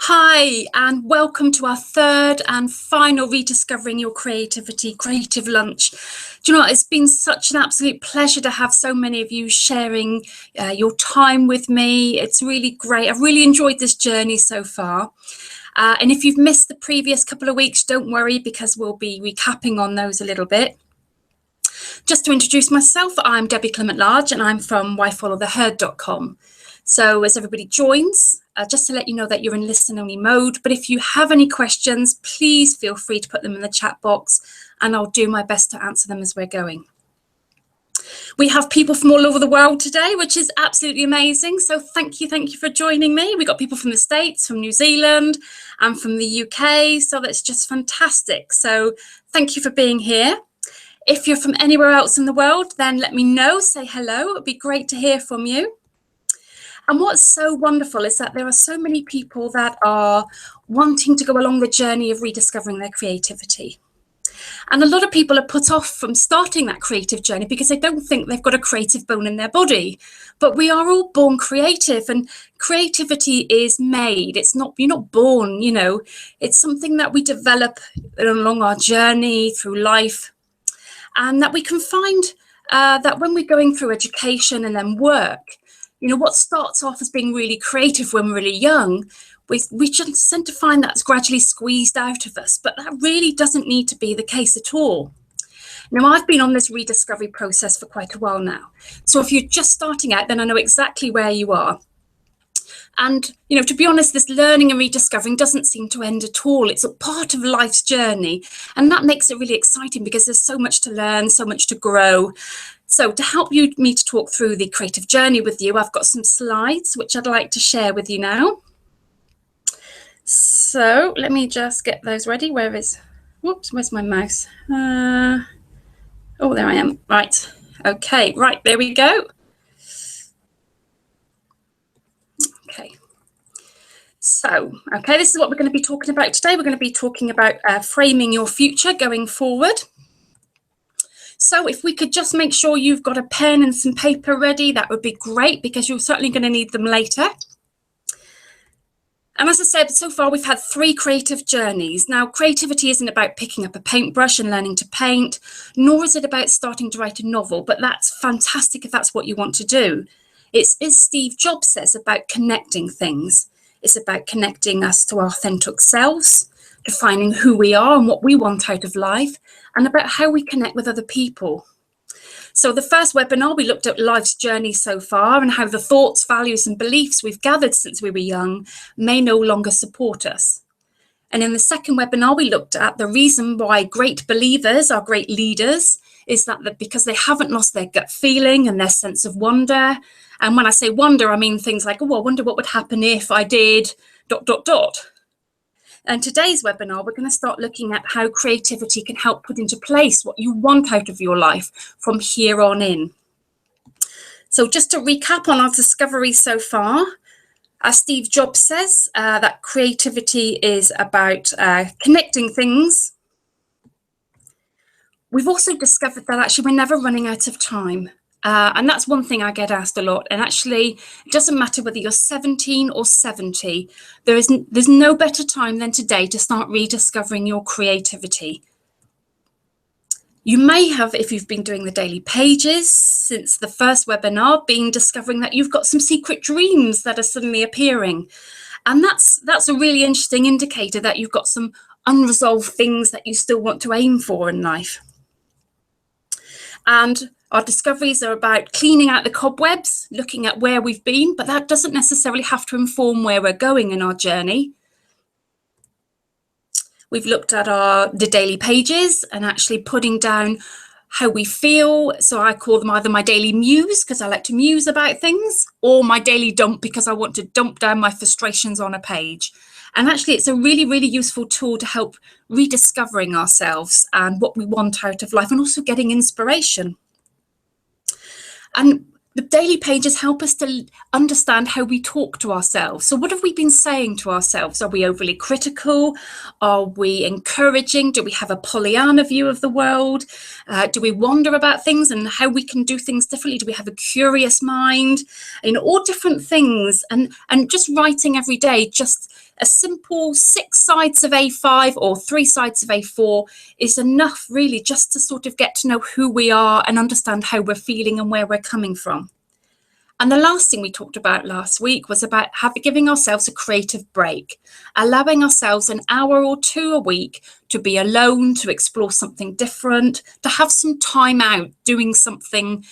Hi, and welcome to our third and final Rediscovering Your Creativity Creative Lunch. Do you know what? It's been such an absolute pleasure to have so many of you sharing your time with me. It's really great. I've really enjoyed this journey so far. And if you've missed the previous couple of weeks, don't worry, because we'll be recapping on those a little bit. Just to introduce myself, I'm Debbie Clement-Large and I'm from whyfollowtheherd.com. So as everybody joins, just to let you know that you're in listen-only mode, but if you have any questions, please feel free to put them in the chat box and I'll do my best to answer them as we're going. We have people from all over the world today, which is absolutely amazing. So thank you for joining me. We got people from the States, from New Zealand, and from the UK. So that's just fantastic. So thank you for being here. If you're from anywhere else in the world, then let me know, say hello. It would be great to hear from you. And what's so wonderful is that there are so many people that are wanting to go along the journey of rediscovering their creativity. And a lot of people are put off from starting that creative journey because they don't think they've got a creative bone in their body. But we are all born creative, and creativity is made. It's not, you're not born, it's something that we develop along our journey through life. And that we can find that when we're going through education and then work, what starts off as being really creative when we're really young, we just tend to find that's gradually squeezed out of us, but that really doesn't need to be the case at all. Now, I've been on this rediscovery process for quite a while now. So if you're just starting out, then I know exactly where you are. And, to be honest, this learning and rediscovering doesn't seem to end at all. It's a part of life's journey. And that makes it really exciting because there's so much to learn, so much to grow. So to help me to talk through the creative journey with you, I've got some slides which I'd like to share with you now. So let me just get those ready. Where's my mouse? Oh, there I am. Right. Okay, right, there we go. Okay. So, this is what we're going to be talking about today. We're going to be talking about framing your future going forward. So if we could just make sure you've got a pen and some paper ready, that would be great because you're certainly going to need them later. And as I said, so far we've had 3 creative journeys. Now, creativity isn't about picking up a paintbrush and learning to paint, nor is it about starting to write a novel, but that's fantastic if that's what you want to do. It's, as Steve Jobs says, about connecting things. It's about connecting us to our authentic selves, defining who we are and what we want out of life, and about how we connect with other people. So the first webinar, we looked at life's journey so far and how the thoughts, values and beliefs we've gathered since we were young may no longer support us. And in the second webinar, we looked at the reason why great believers are great leaders is that because they haven't lost their gut feeling and their sense of wonder. And when I say wonder, I mean things like, oh, I wonder what would happen if I did ... And today's webinar, we're going to start looking at how creativity can help put into place what you want out of your life from here on in. So just to recap on our discovery so far, as Steve Jobs says, that creativity is about connecting things. We've also discovered that actually we're never running out of time. And that's one thing I get asked a lot. And actually, it doesn't matter whether you're 17 or 70. There's no better time than today to start rediscovering your creativity. You may have, if you've been doing the daily pages since the first webinar, been discovering that you've got some secret dreams that are suddenly appearing. And that's a really interesting indicator that you've got some unresolved things that you still want to aim for in life. And our discoveries are about cleaning out the cobwebs, looking at where we've been, but that doesn't necessarily have to inform where we're going in our journey. We've looked at the daily pages and actually putting down how we feel. So I call them either my daily muse, because I like to muse about things, or my daily dump, because I want to dump down my frustrations on a page. And actually, it's a really, really useful tool to help rediscovering ourselves and what we want out of life, and also getting inspiration. And the daily pages help us to understand how we talk to ourselves. So what have we been saying to ourselves? Are we overly critical? Are we encouraging? Do we have a Pollyanna view of the world? Do we wonder about things and how we can do things differently? Do we have a curious mind? All different things. And just writing every day just A simple 6 sides of A5 or 3 sides of A4 is enough really just to sort of get to know who we are and understand how we're feeling and where we're coming from. And the last thing we talked about last week was about giving ourselves a creative break, allowing ourselves an hour or two a week to be alone, to explore something different, to have some time out doing something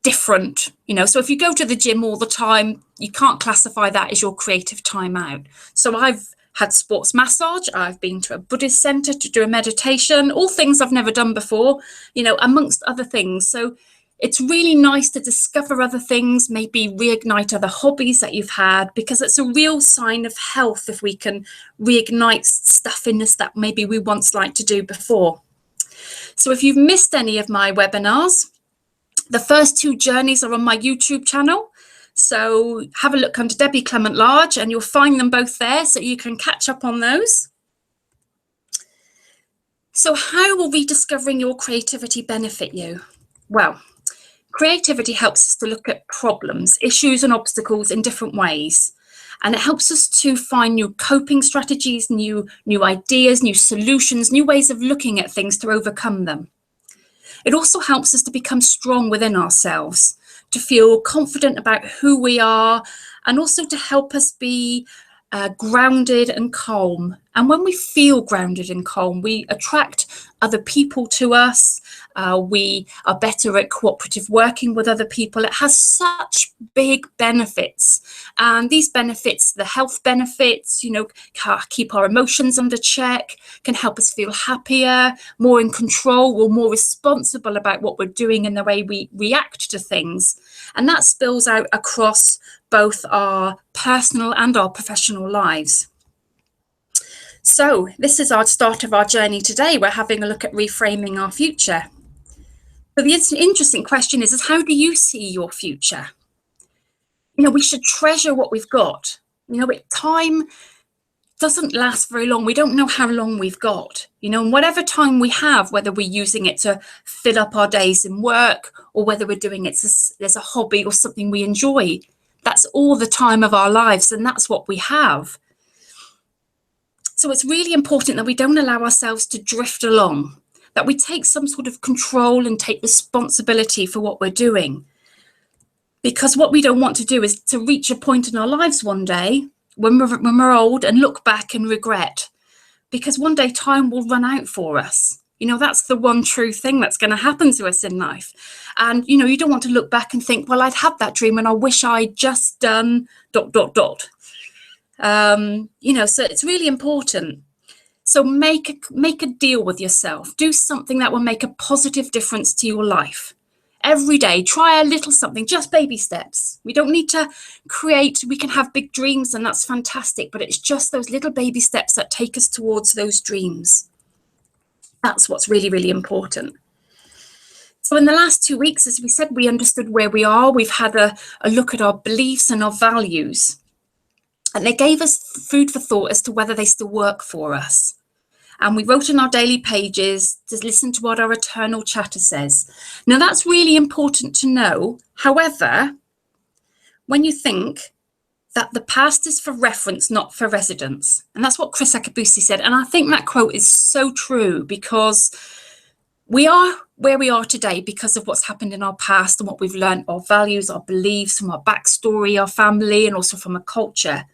different. So if you go to the gym all the time, you can't classify that as your creative time out. So I've had sports massage, I've been to a Buddhist center to do a meditation, all things I've never done before, amongst other things. So it's really nice to discover other things, maybe reignite other hobbies that you've had, because it's a real sign of health if we can reignite stuff in us that maybe we once liked to do before. So if you've missed any of my webinars, the first 2 journeys are on my YouTube channel. So have a look under Debbie Clement-Large and you'll find them both there so you can catch up on those. So how will rediscovering your creativity benefit you? Well, creativity helps us to look at problems, issues and obstacles in different ways. And it helps us to find new coping strategies, new ideas, new solutions, new ways of looking at things to overcome them. It also helps us to become strong within ourselves, to feel confident about who we are, and also to help us be grounded and calm. And when we feel grounded and calm, we attract other people to us. We are better at cooperative working with other people. It has such big benefits. And these benefits, the health benefits, keep our emotions under check, can help us feel happier, more in control, or more responsible about what we're doing and the way we react to things. And that spills out across both our personal and our professional lives. So this is our start of our journey today. We're having a look at reframing our future. So the interesting question is how do you see your future? We should treasure what we've got. Time doesn't last very long. We don't know how long we've got, and whatever time we have, whether we're using it to fill up our days in work or whether we're doing it as a hobby or something we enjoy, that's all the time of our lives, and that's what we have. So it's really important that we don't allow ourselves to drift along, that we take some sort of control and take responsibility for what we're doing. Because what we don't want to do is to reach a point in our lives one day when we're old and look back and regret, because one day time will run out for us. That's the one true thing that's going to happen to us in life. And, you don't want to look back and think, well, I'd had that dream and I wish I'd just done ... So it's really important. So make a deal with yourself. Do something that will make a positive difference to your life. Every day, try a little something, just baby steps. We don't need to we can have big dreams and that's fantastic, but it's just those little baby steps that take us towards those dreams. That's what's really, really important. So in the last 2 weeks, as we said, we understood where we are. We've had a look at our beliefs and our values. And they gave us food for thought as to whether they still work for us. And we wrote in our daily pages to listen to what our eternal chatter says. Now, that's really important to know. However, when you think that the past is for reference, not for residence. And that's what Chris Akabusi said. And I think that quote is so true, because we are where we are today because of what's happened in our past and what we've learned, our values, our beliefs, from our backstory, our family, and also from a culture.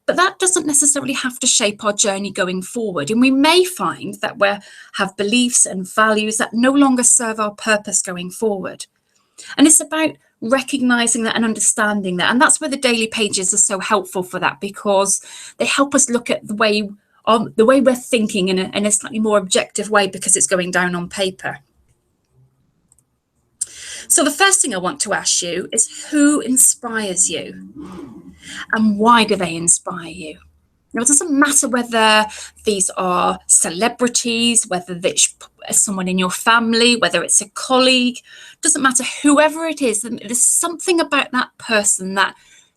But that doesn't necessarily have to shape our journey going forward. And we may find that we have beliefs and values that no longer serve our purpose going forward. And it's about recognizing that and understanding that. And that's where the daily pages are so helpful for that, because they help us look at the way we're thinking in a slightly more objective way, because it's going down on paper. So the first thing I want to ask you is, who inspires you and why do they inspire you? Now, it doesn't matter whether these are celebrities, whether it's someone in your family, whether it's a colleague, doesn't matter, whoever it is, there's something about that person that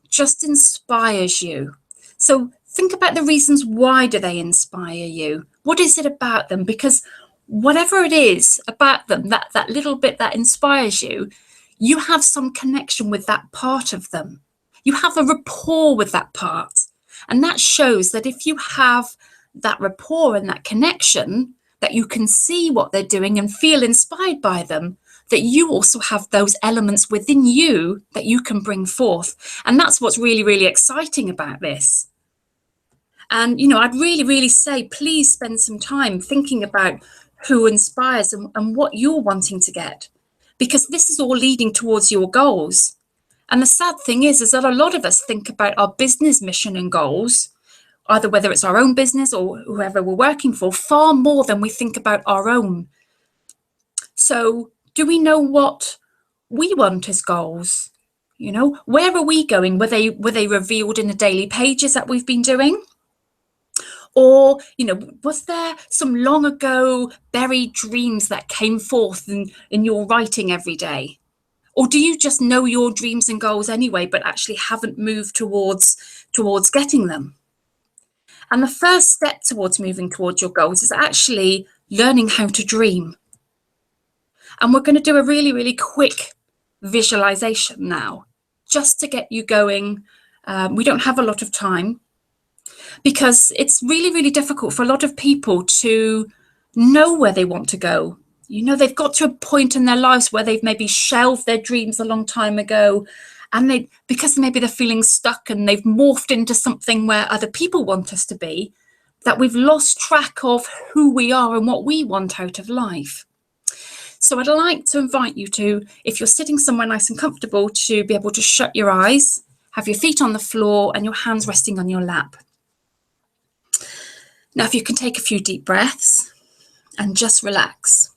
just inspires you. So think about the reasons, why do they inspire you? What is it about them? Because whatever it is about them, that little bit that inspires you, you have some connection with that part of them. You have a rapport with that part. And that shows that if you have that rapport and that connection, that you can see what they're doing and feel inspired by them, that you also have those elements within you that you can bring forth. And that's what's really, really exciting about this. And, I'd really, really say, please spend some time thinking about who inspires and what you're wanting to get, because this is all leading towards your goals. And the sad thing is that a lot of us think about our business mission and goals, either whether it's our own business or whoever we're working for, far more than we think about our own. So do we know what we want as goals? Where are we going? Were they revealed in the daily pages that we've been doing? Or, was there some long ago buried dreams that came forth in your writing every day? Or do you just know your dreams and goals anyway, but actually haven't moved towards getting them? And the first step towards moving towards your goals is actually learning how to dream. And we're going to do a really, really quick visualization now, just to get you going. We don't have a lot of time, because it's really, really difficult for a lot of people to know where they want to go. They've got to a point in their lives where they've maybe shelved their dreams a long time ago, and because maybe they're feeling stuck and they've morphed into something where other people want us to be, that we've lost track of who we are and what we want out of life. So I'd like to invite you to, if you're sitting somewhere nice and comfortable, to be able to shut your eyes, have your feet on the floor and your hands resting on your lap. Now, if you can take a few deep breaths and just relax.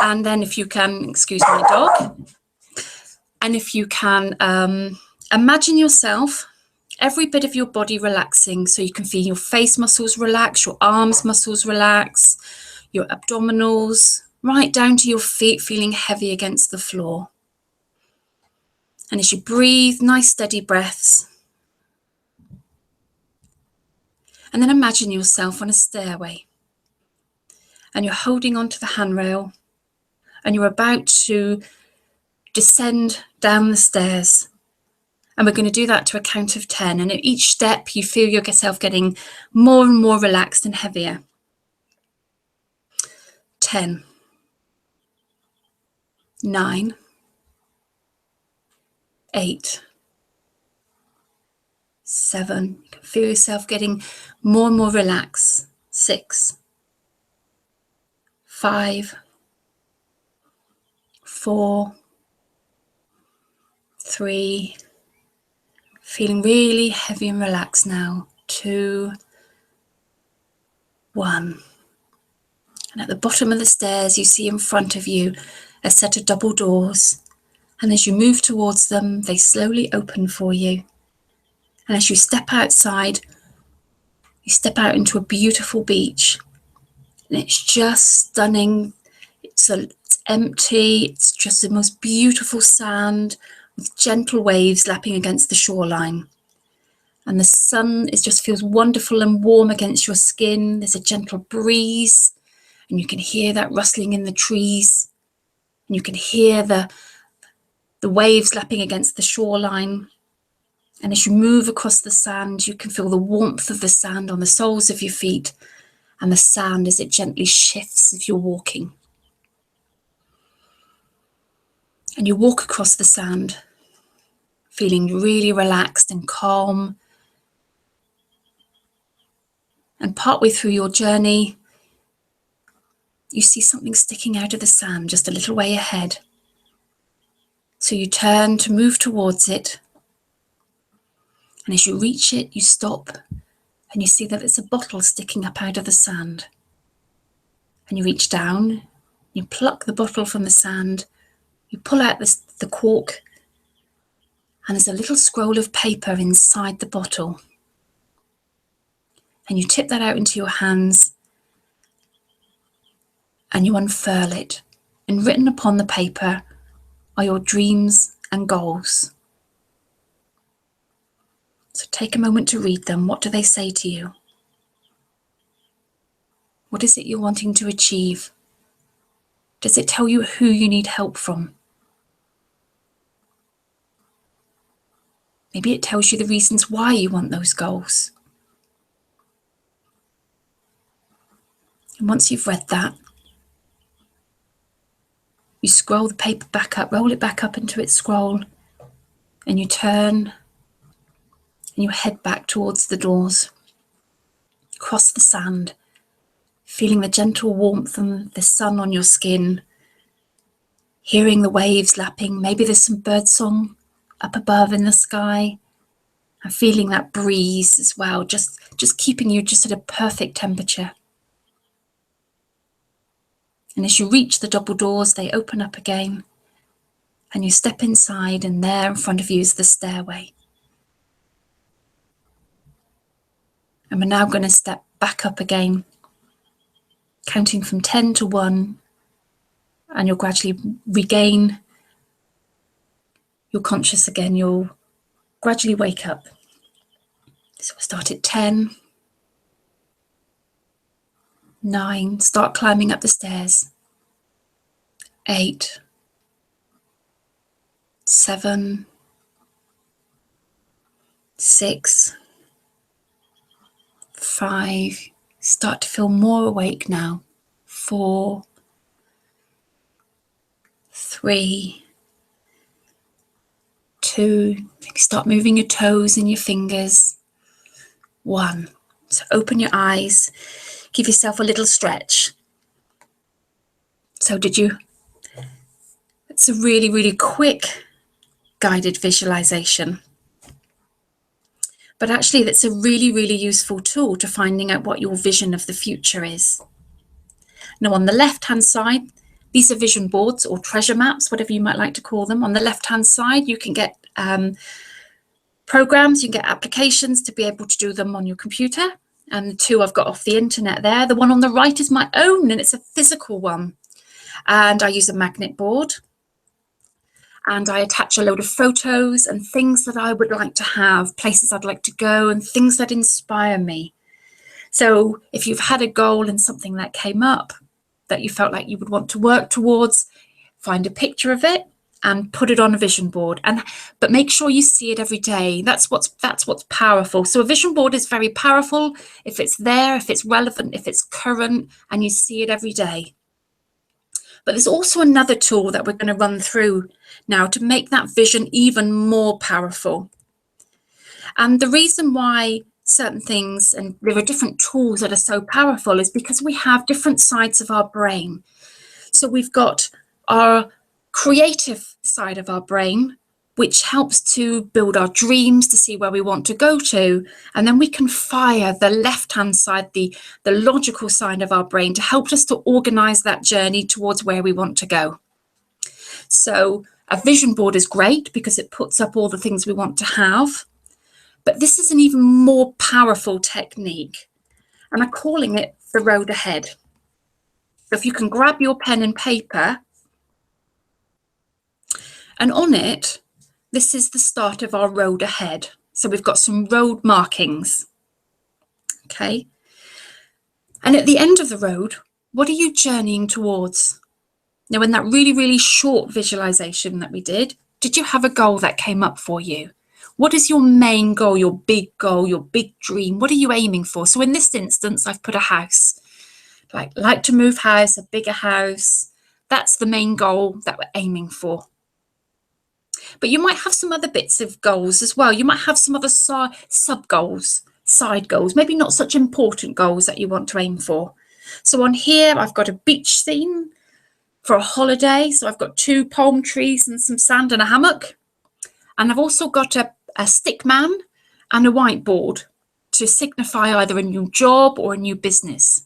And then if you can, excuse my dog, and if you can imagine yourself, every bit of your body relaxing, so you can feel your face muscles relax, your arms muscles relax, your abdominals, right down to your feet feeling heavy against the floor. And as you breathe, nice steady breaths. And then imagine yourself on a stairway, and you're holding onto the handrail, and you're about to descend down the stairs. And we're going to do that to a count of 10. And at each step, you feel yourself getting more and more relaxed and heavier. 10, 9, 8, 7. You can feel yourself getting more and more relaxed. 6, 5, 4, 3. Feeling really heavy and relaxed now. 2, 1. And at the bottom of the stairs, you see in front of you a set of double doors. And as you move towards them, they slowly open for you. And as you step outside, you step out into a beautiful beach. And it's just stunning. It's empty. It's just the most beautiful sand with gentle waves lapping against the shoreline. And the sun just feels wonderful and warm against your skin. There's a gentle breeze, and you can hear that rustling in the trees. And you can hear the waves lapping against the shoreline. And as you move across the sand, you can feel the warmth of the sand on the soles of your feet, and the sand as it gently shifts if you're walking. And you walk across the sand, feeling really relaxed and calm. And partway through your journey, you see something sticking out of the sand just a little way ahead. So you turn to move towards it. And as you reach it, you stop, and you see that it's a bottle sticking up out of the sand. And you reach down, you pluck the bottle from the sand, you pull out the cork, and there's a little scroll of paper inside the bottle. And you tip that out into your hands, and you unfurl it. And written upon the paper are your dreams and goals. So take a moment to read them. What do they say to you? What is it you're wanting to achieve? Does it tell you who you need help from? Maybe it tells you the reasons why you want those goals. And once you've read that, you scroll the paper back up, roll it back up into its scroll, and you turn and you head back towards the doors, across the sand, feeling the gentle warmth and the sun on your skin, hearing the waves lapping. Maybe there's some birdsong up above in the sky, and feeling that breeze as well, just keeping you just at a perfect temperature. And as you reach the double doors, they open up again, and you step inside, and there in front of you is the stairway. And we're now going to step back up again, counting from 10 to 1, and you'll gradually regain your conscious again. You'll gradually wake up. So we'll start at 10, 9, start climbing up the stairs. 8, 7, 6, 5, start to feel more awake now. 4, 3, 2, start moving your toes and your fingers. 1, so open your eyes, give yourself a little stretch. So it's a really, really quick guided visualization. But actually, that's a really, really useful tool to finding out what your vision of the future is. Now, on the left-hand side, these are vision boards or treasure maps, whatever you might like to call them. On the left-hand side, you can get programs, you can get applications to be able to do them on your computer. And the two I've got off the internet there. The one on the right is my own, and it's a physical one. And I use a magnet board. And I attach a load of photos and things that I would like to have, places I'd like to go, and things that inspire me. So if you've had a goal and something that came up that you felt like you would want to work towards, find a picture of it and put it on a vision board. But make sure you see it every day. That's what's powerful. So a vision board is very powerful if it's there, if it's relevant, if it's current, and you see it every day. But there's also another tool that we're going to run through now to make that vision even more powerful. And the reason why certain things, and there are different tools that are so powerful, is because we have different sides of our brain. So we've got our creative side of our brain, which helps to build our dreams, to see where we want to go to. And then we can fire the left-hand side, the logical side of our brain, to help us to organize that journey towards where we want to go. So a vision board is great because it puts up all the things we want to have. But this is an even more powerful technique, and I'm calling it the road ahead. So if you can grab your pen and paper, and on it, this is the start of our road ahead. So we've got some road markings, okay? And at the end of the road, what are you journeying towards? Now, in that really, really short visualization that we did you have a goal that came up for you? What is your main goal, your big dream? What are you aiming for? So in this instance, I've put a house, like to move house, a bigger house. That's the main goal that we're aiming for. But you might have some other bits of goals as well. You might have some other sub-goals, side goals, maybe not such important goals that you want to aim for. So on here, I've got a beach scene for a holiday. So I've got 2 palm trees and some sand and a hammock. And I've also got a stick man and a whiteboard to signify either a new job or a new business.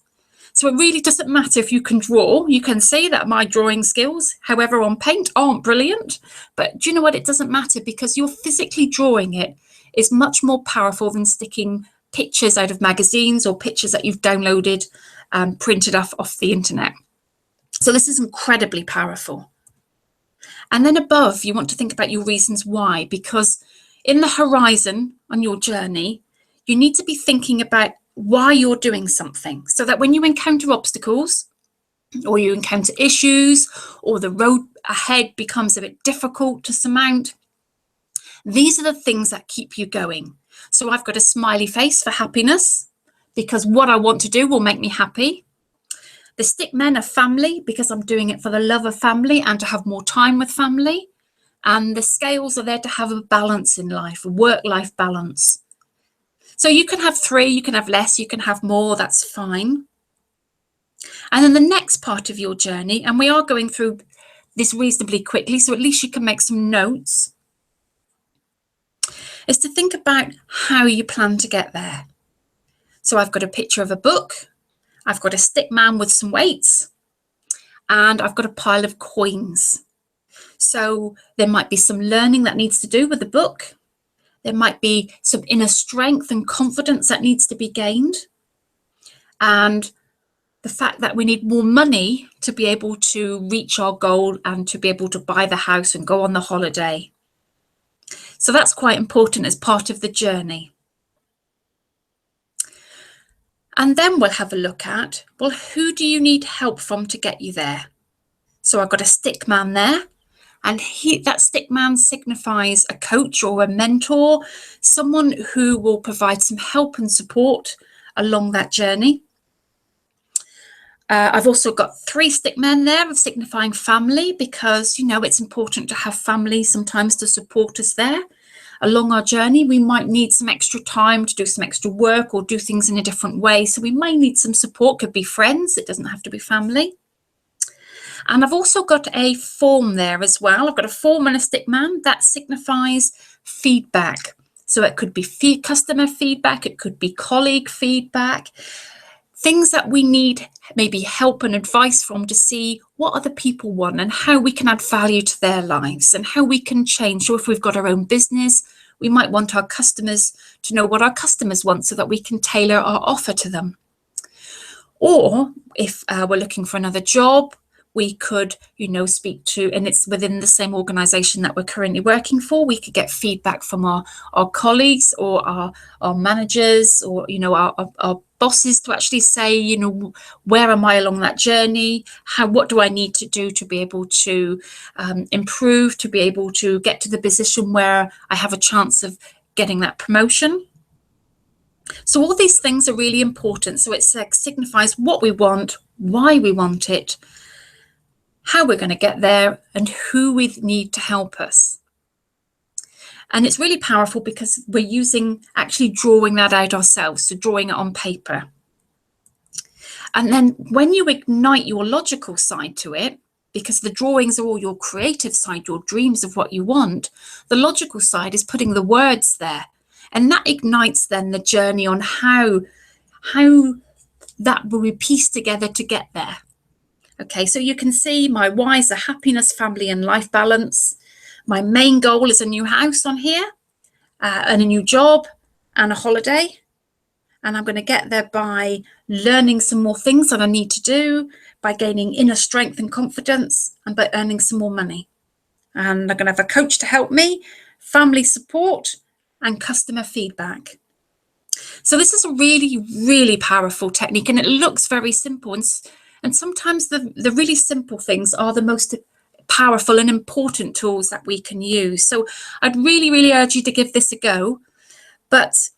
So it really doesn't matter if you can draw. You can say that my drawing skills, however, on paint aren't brilliant. But do you know what? It doesn't matter, because you're physically drawing it is much more powerful than sticking pictures out of magazines or pictures that you've downloaded and printed off the internet. So this is incredibly powerful. And then above, you want to think about your reasons why, because in the horizon on your journey, you need to be thinking about why you're doing something, so that when you encounter obstacles or you encounter issues or the road ahead becomes a bit difficult to surmount, These are the things that keep you going. So I've got a smiley face for happiness, because what I want to do will make me happy. The stick men are family, because I'm doing it for the love of family and to have more time with family. And the scales are there to have a balance in life, a work-life balance. So you can have 3, you can have less, you can have more, that's fine. And then the next part of your journey, and we are going through this reasonably quickly, so at least you can make some notes, is to think about how you plan to get there. So I've got a picture of a book, I've got a stick man with some weights, and I've got a pile of coins. So there might be some learning that needs to do with the book. There might be some inner strength and confidence that needs to be gained. And the fact that we need more money to be able to reach our goal and to be able to buy the house and go on the holiday. So that's quite important as part of the journey. And then we'll have a look at, well, who do you need help from to get you there? So I've got a stick man there, and that stick man signifies a coach or a mentor, someone who will provide some help and support along that journey. I've also got 3 stick men there signifying family, because, you know, it's important to have family sometimes to support us there. Along our journey, we might need some extra time to do some extra work or do things in a different way. So we might need some support, could be friends, it doesn't have to be family. And I've also got a form there as well. I've got a form and a stick man that signifies feedback. So it could be customer feedback, it could be colleague feedback, things that we need maybe help and advice from to see what other people want and how we can add value to their lives and how we can change. So if we've got our own business, we might want our customers to know what our customers want so that we can tailor our offer to them. Or if we're looking for another job, we could, you know, speak to, and it's within the same organization that we're currently working for, we could get feedback from our colleagues or our managers or, you know, our bosses to actually say, you know, where am I along that journey? What do I need to do to be able to improve, to be able to get to the position where I have a chance of getting that promotion? So all these things are really important. So it signifies what we want, why we want it, how we're going to get there, and who we need to help us. And it's really powerful because we're actually drawing that out ourselves, so drawing it on paper. And then when you ignite your logical side to it, because the drawings are all your creative side, your dreams of what you want, the logical side is putting the words there. And that ignites then the journey on how that will be pieced together to get there. Okay, so you can see my whys are happiness, family, and life balance. My main goal is a new house on here, and a new job, and a holiday. And I'm going to get there by learning some more things that I need to do, by gaining inner strength and confidence, and by earning some more money. And I'm going to have a coach to help me, family support, and customer feedback. So this is a really, really powerful technique, and it looks very simple. And sometimes the really simple things are the most powerful and important tools that we can use. So I'd really, really urge you to give this a go. But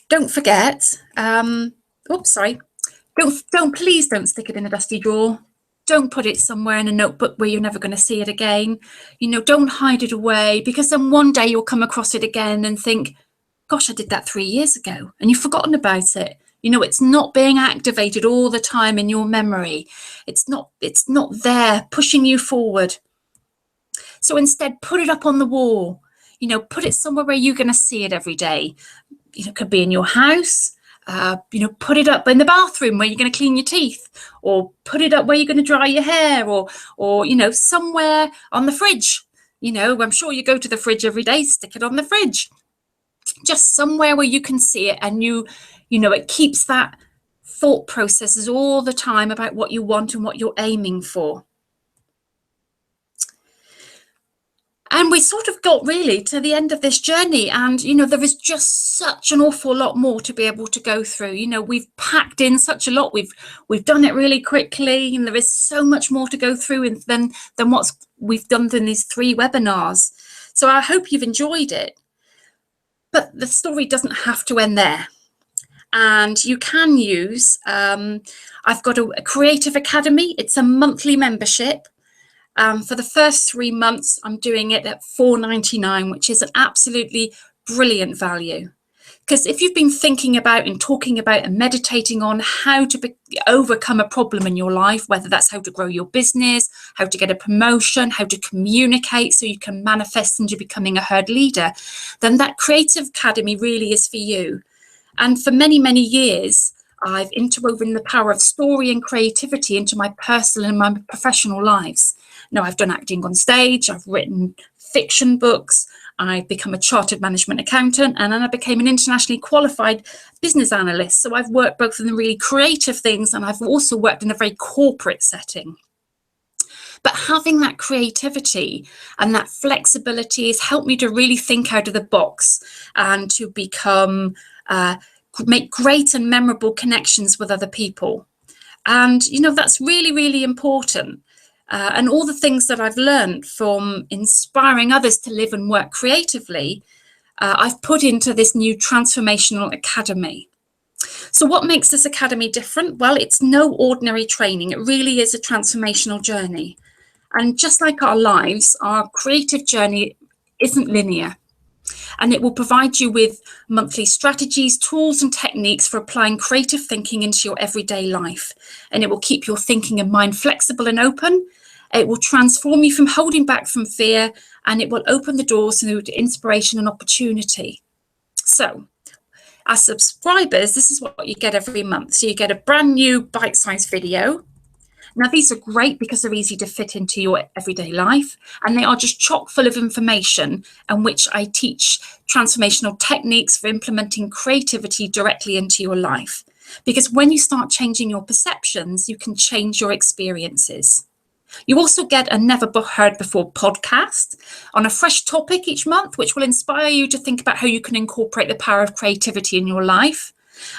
don't forget, please don't stick it in a dusty drawer. Don't put it somewhere in a notebook where you're never going to see it again. You know, don't hide it away, because then one day you'll come across it again and think, gosh, I did that 3 years ago, and you've forgotten about it. You know, it's not being activated all the time in your memory. It's not there pushing you forward. So instead, put it up on the wall. You know, put it somewhere where you're going to see it every day. You know, it could be in your house. You know, put it up in the bathroom where you're going to clean your teeth, or put it up where you're going to dry your hair, or you know, somewhere on the fridge. You know, I'm sure you go to the fridge every day, stick it on the fridge. Just somewhere where you can see it, and you know, it keeps that thought processes all the time about what you want and what you're aiming for. And we sort of got really to the end of this journey, and there is just such an awful lot more to be able to go through. We've packed in such a lot, we've done it really quickly, and there is so much more to go through than what we've done in these 3 webinars. So I hope you've enjoyed it, but the story doesn't have to end there. And you can use I've got a Creative Academy. It's a monthly membership. For the first 3 months, I'm doing it at £4.99, which is an absolutely brilliant value. Because if you've been thinking about and talking about and meditating on how to overcome a problem in your life, whether that's how to grow your business, how to get a promotion, how to communicate so you can manifest into becoming a herd leader, then that Creative Academy really is for you. And for many, many years, I've interwoven the power of story and creativity into my personal and my professional lives. I've done acting on stage, I've written fiction books, I've become a chartered management accountant, and then I became an internationally qualified business analyst. So I've worked both in the really creative things, and I've also worked in a very corporate setting. But having that creativity and that flexibility has helped me to really think out of the box and to make great and memorable connections with other people. And, that's really, really important. And all the things that I've learned from inspiring others to live and work creatively, I've put into this new Transformational Academy. So what makes this academy different? Well, it's no ordinary training. It really is a transformational journey. And just like our lives, our creative journey isn't linear. And it will provide you with monthly strategies, tools and techniques for applying creative thinking into your everyday life. And it will keep your thinking and mind flexible and open. It will transform you from holding back from fear, and it will open the doors to inspiration and opportunity. So as subscribers, this is what you get every month. So you get a brand new bite-sized video. Now, these are great because they're easy to fit into your everyday life, and they are just chock full of information in which I teach transformational techniques for implementing creativity directly into your life. Because when you start changing your perceptions, you can change your experiences. You also get a never heard before podcast on a fresh topic each month, which will inspire you to think about how you can incorporate the power of creativity in your life.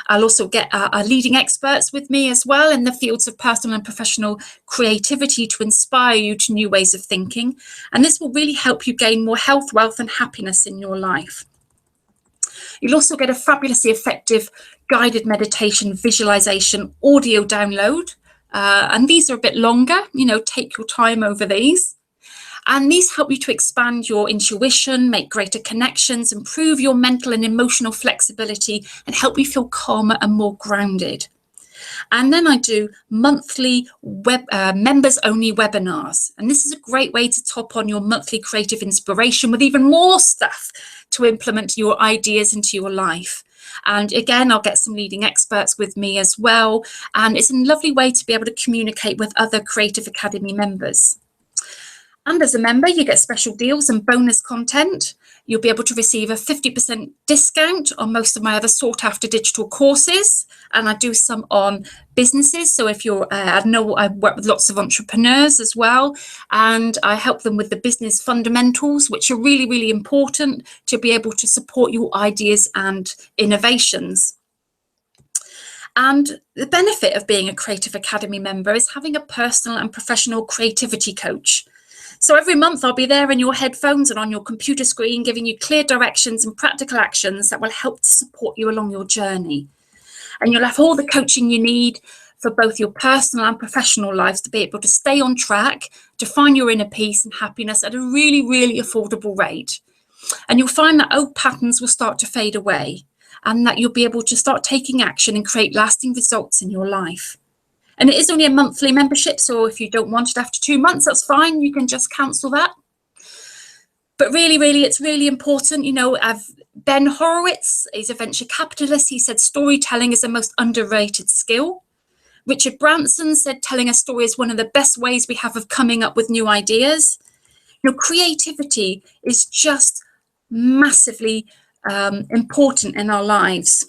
I'll also get leading experts with me as well in the fields of personal and professional creativity to inspire you to new ways of thinking. And this will really help you gain more health, wealth and happiness in your life. You'll also get a fabulously effective guided meditation, visualization, audio download. And these are a bit longer, take your time over these. And these help you to expand your intuition, make greater connections, improve your mental and emotional flexibility, and help you feel calmer and more grounded. And then I do monthly members-only webinars. And this is a great way to top on your monthly creative inspiration with even more stuff to implement your ideas into your life. And again, I'll get some leading experts with me as well. And it's a lovely way to be able to communicate with other Creative Academy members. And as a member, you get special deals and bonus content. You'll be able to receive a 50% discount on most of my other sought after digital courses. And I do some on businesses. So if you're, I work with lots of entrepreneurs as well, and I help them with the business fundamentals, which are really, really important to be able to support your ideas and innovations. And the benefit of being a Creative Academy member is having a personal and professional creativity coach. So every month I'll be there in your headphones and on your computer screen, giving you clear directions and practical actions that will help to support you along your journey. And you'll have all the coaching you need for both your personal and professional lives to be able to stay on track, to find your inner peace and happiness at a really, really affordable rate. And you'll find that old patterns will start to fade away, and that you'll be able to start taking action and create lasting results in your life. And it is only a monthly membership, so if you don't want it after 2 months, that's fine. You can just cancel that. But really, really, it's really important. Ben Horowitz is a venture capitalist. He said storytelling is the most underrated skill. Richard Branson said telling a story is one of the best ways we have of coming up with new ideas. Creativity is just massively important in our lives.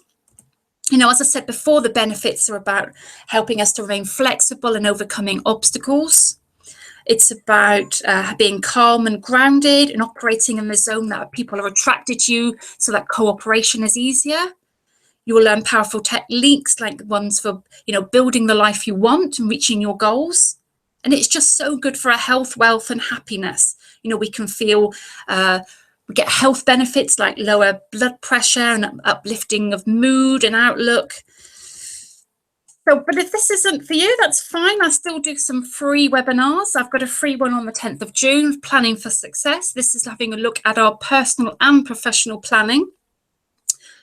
As I said before, the benefits are about helping us to remain flexible and overcoming obstacles. It's about being calm and grounded and operating in the zone that people are attracted to you, so that cooperation is easier. You will learn powerful techniques like the ones for, building the life you want and reaching your goals. And it's just so good for our health, wealth, and happiness. We can feel, we get health benefits like lower blood pressure and uplifting of mood and outlook. So, but if this isn't for you, that's fine. I still do some free webinars. I've got a free one on the 10th of June, Planning for Success. This is having a look at our personal and professional planning.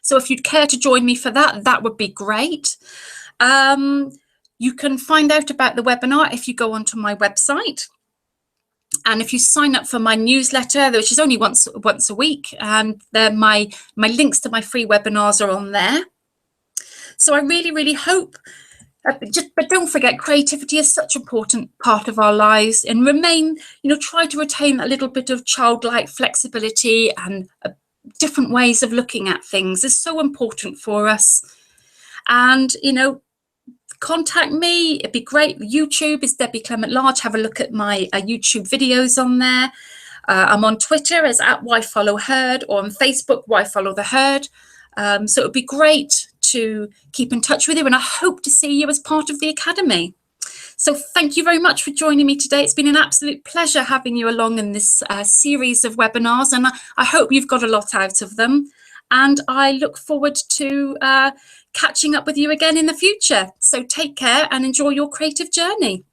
So if you'd care to join me for that, that would be great. You can find out about the webinar if you go onto my website. And if you sign up for my newsletter, which is only once a week, and then my links to my free webinars are on there. So I really, really hope, but don't forget, creativity is such an important part of our lives, and try to retain that little bit of childlike flexibility and different ways of looking at things is so important for us. And, contact me. It'd be great. YouTube is Debbie Clement-Large. Have a look at my YouTube videos on there. I'm on Twitter as @WhyFollowHerd, or on Facebook, Why Follow the Herd. So it would be great to keep in touch with you, and I hope to see you as part of the Academy. So thank you very much for joining me today. It's been an absolute pleasure having you along in this series of webinars, and I hope you've got a lot out of them. And I look forward to catching up with you again in the future. So take care and enjoy your creative journey.